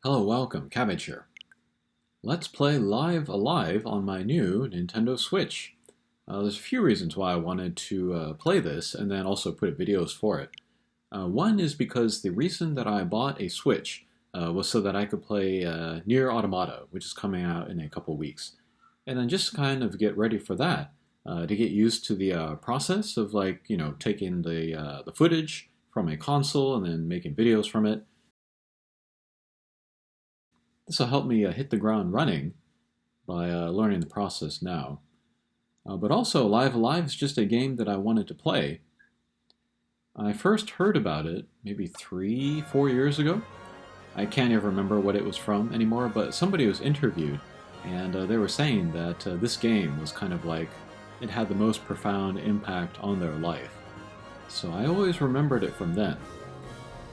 Hello, welcome, Cabbage here. Let's play Live Alive on my new Nintendo Switch. There's a few reasons why I wanted to play this and then also put up videos for it. One is because the reason that I bought a Switch was so that I could play Nier Automata, which is coming out in a couple weeks. And then just kind of get ready for that, to get used to the process of taking the footage from a console and then making videos from it. This will help me hit the ground running by learning the process now. But also, Live Alive is just a game that I wanted to play. I first heard about it maybe 3-4 years ago. I can't even remember what it was from anymore, but somebody was interviewed, and they were saying that this game was kind of like it had the most profound impact on their life. So I always remembered it from then.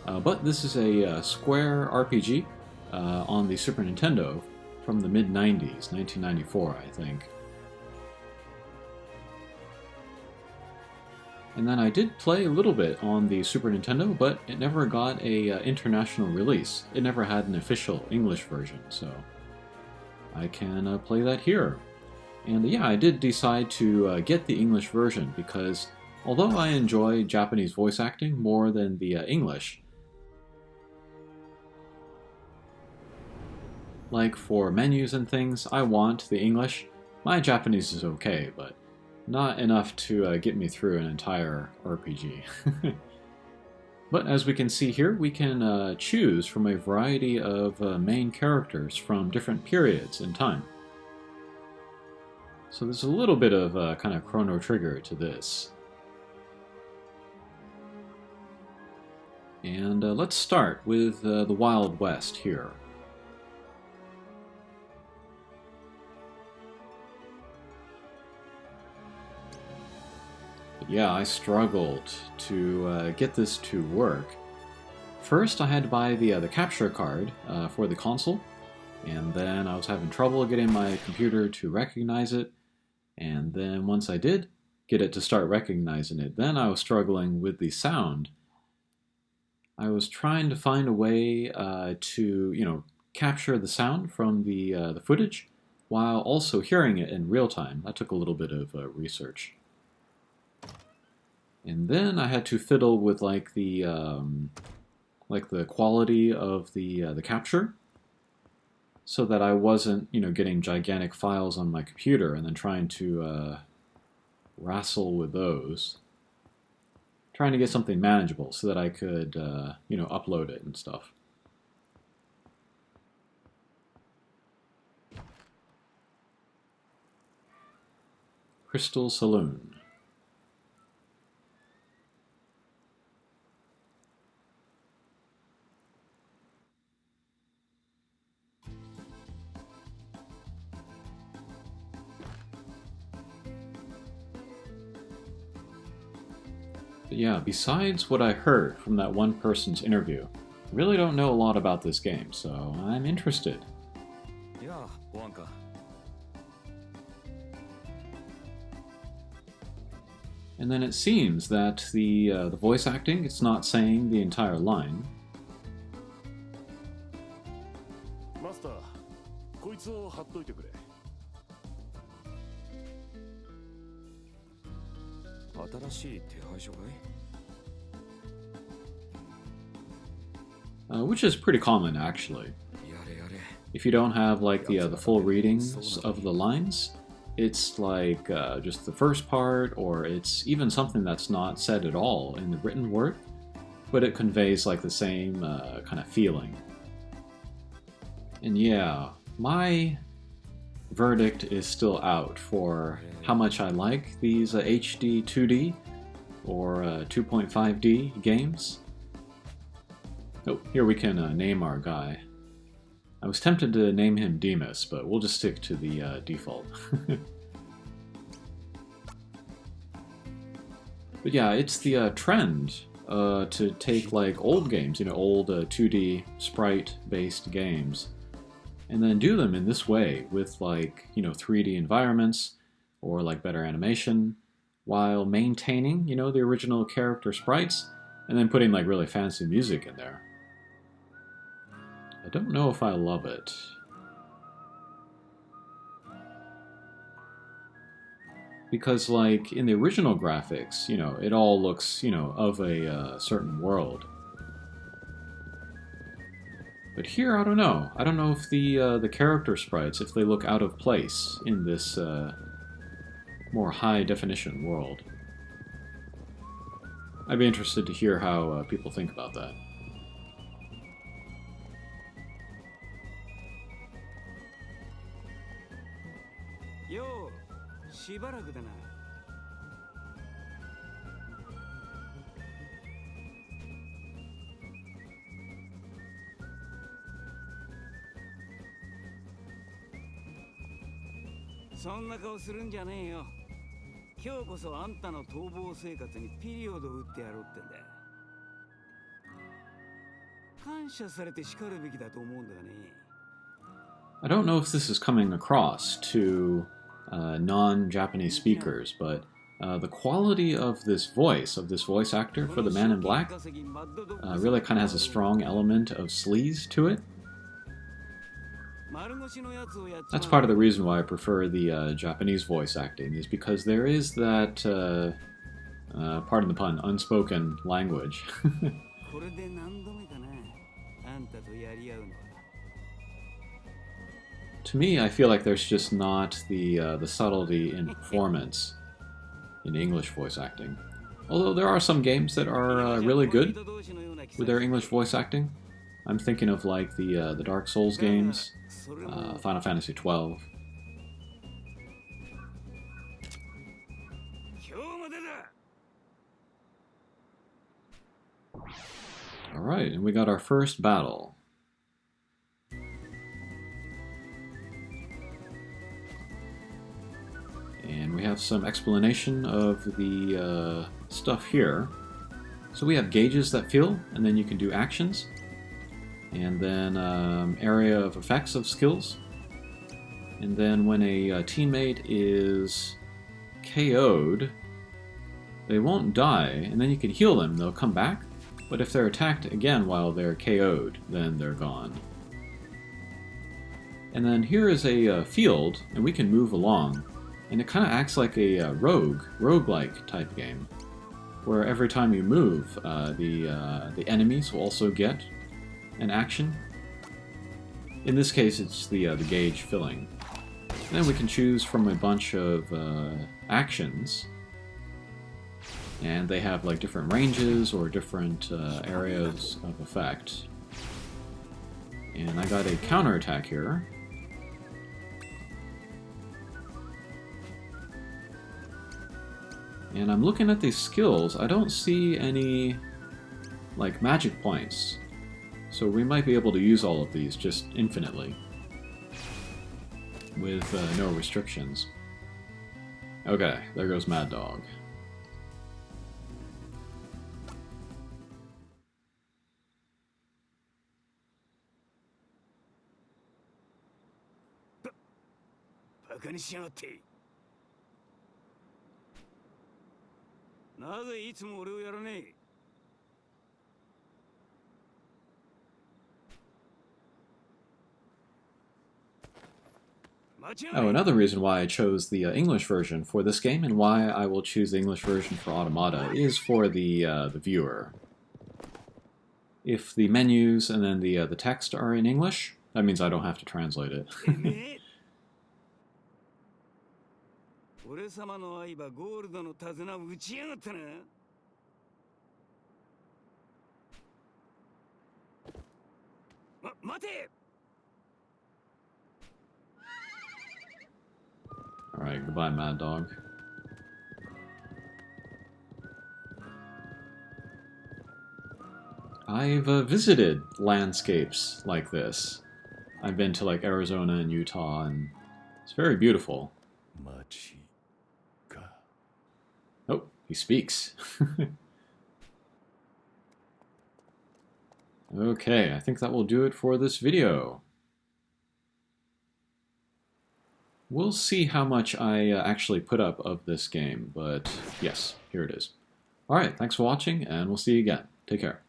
But this is a Square RPG on the Super Nintendo from the mid-90s, 1994, I think. And then I did play a little bit on the Super Nintendo, but it never got a international release. It never had an official English version, so I can play that here. And yeah, I did decide to get the English version because although I enjoy Japanese voice acting more than the English, like for menus and things, I want the English. My Japanese is okay, but not enough to get me through an entire RPG. But as we can see here, we can choose from a variety of main characters from different periods in time. So there's a little bit of kind of Chrono Trigger to this. And let's start with the Wild West here. Yeah, I struggled to get this to work. First, I had to buy the capture card for the console, and then I was having trouble getting my computer to recognize it, and then once I did get it to start recognizing it, then I was struggling with the sound. I was trying to find a way to, capture the sound from the footage while also hearing it in real time. That took a little bit of research. And then I had to fiddle with the quality of the capture, so that I wasn't getting gigantic files on my computer and then trying to wrestle with those, trying to get something manageable so that I could upload it and stuff. Crystal Saloon. But yeah, besides what I heard from that one person's interview, I really don't know a lot about this game, so I'm interested. Yeah, Wonka. And then it seems that the voice acting, it's not saying the entire line. Master, こいつを貼っといてくれ。新しい手配書かい？ Which is pretty common, actually. If you don't have the full readings of the lines, it's just the first part, or it's even something that's not said at all in the written word, but it conveys the same kind of feeling. And yeah, my verdict is still out for how much I like these HD 2D or 2.5D games. Oh, here we can name our guy. I was tempted to name him Demas, but we'll just stick to the default. But yeah, it's the trend to take old games, old 2D sprite-based games, and then do them in this way with 3D environments or better animation, while maintaining the original character sprites, and then putting really fancy music in there. I don't know if I love it. Because, like, in the original graphics, you know, it all looks, you know, of a certain world. But here, I don't know. I don't know if the character sprites, if they look out of place in this more high-definition world. I'd be interested to hear how people think about that. Yo, しばらくだな。そんな顔するんじゃねえよ。今日こそあんたの逃亡生活にピリオドを打ってやろうってんだ。感謝されて叱るべきだと思うんだがね。I don't know if this is coming across to non-Japanese speakers, but the quality of this voice actor for the Man in Black, really kind of has a strong element of sleaze to it. That's part of the reason why I prefer the Japanese voice acting, is because there is that, pardon the pun, unspoken language. To me, I feel like there's just not the subtlety in performance in English voice acting. Although there are some games that are really good with their English voice acting. I'm thinking of like the Dark Souls games, Final Fantasy XII. Alright, and we got our first battle. And we have some explanation of the stuff here. So we have gauges that fill, and then you can do actions. And then area of effects of skills. And then when a teammate is KO'd, they won't die, and then you can heal them, they'll come back. But if they're attacked again while they're KO'd, then they're gone. And then here is a field, and we can move along. And it kind of acts like a roguelike type game, where every time you move, the enemies will also get an action. In this case, it's the gauge filling. And then we can choose from a bunch of actions, and they have like different ranges or different areas of effect. And I got a counterattack here. And I'm looking at these skills, I don't see any like magic points. So we might be able to use all of these just infinitely with no restrictions. Okay, there goes Mad Dog. Oh, another reason why I chose the English version for this game, and why I will choose the English version for Automata, is for the viewer. If the menus and then the text are in English, that means I don't have to translate it. Alright, goodbye, Mad Dog. I've visited landscapes like this. I've been to like Arizona and Utah, and it's very beautiful. Oh, he speaks. Okay, I think that will do it for this video. We'll see how much I actually put up of this game, but yes, here it is. Alright, thanks for watching, and we'll see you again. Take care.